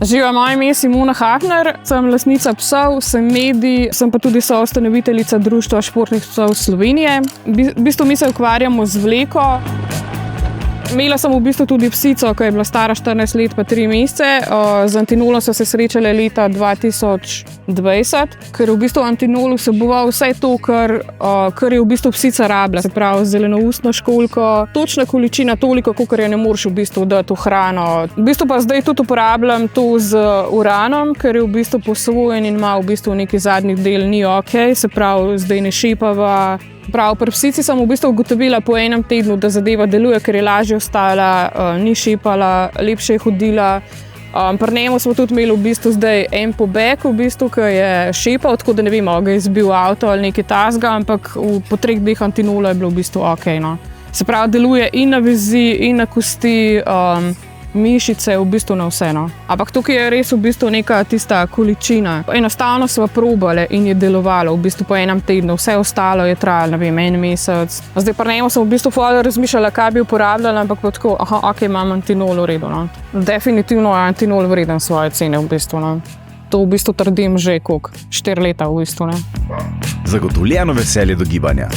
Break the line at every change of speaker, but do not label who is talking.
Živijo, moje ime je Simona Hafner, sem lastnica psov, sem medij, sem pa tudi soustanoviteljica Društva športnih psov Slovenije. V bistvu mi se ukvarjamo z vleko. Imela sem v bistvu tudi psico, ki je bila stara 14 let pa 3 mesece. Z Antinolom so se srečale leta 2020, ker v bistvu Antinol vseboval vse to, kar je v bistvu psica rabila. Se pravi, zelenoustno školjko, točna količina, toliko, kolikor je ne moreš v bistvu dati v hrano. V bistvu pa zdaj tudi uporabljam to z uranom, ker je v bistvu posvojen in ima v bistvu neki zadnjih del ni ok, se pravi, zdaj ne šepava. Prav, pri psici sem v bistvu ugotovila po enem tednu, da zadeva deluje, ker je lažje ostala, ni šepala, lepše je hodila. Pri njemu smo tudi imeli v bistvu zdaj en pobeg, v bistvu, ki je šepal, tako da ne vem, ga je zbil avto ali nekaj tasga, ampak po 3 dneh Antinola je bilo v bistvu ok. No. Se pravi, deluje in na vezi, in na kosti, mišice, v bistvu na vse. No. Ampak tukaj je res v bistvu neka tista količina. Enostavno sva probale in je delovalo v bistvu po enem tednu, vse ostalo je trajalo, ne vem, 1 mesec. Zdaj pri njemu sem v bistvu razmišljala, kaj bi uporabljala, ampak pa tako, ok, imam Antinol v redu. No. Definitivno je Antinol vreden svoje cene v bistvu. No. To v bistvu trdim že 4 leta v bistvu. Ne.
Zagotovljeno veselje do gibanja.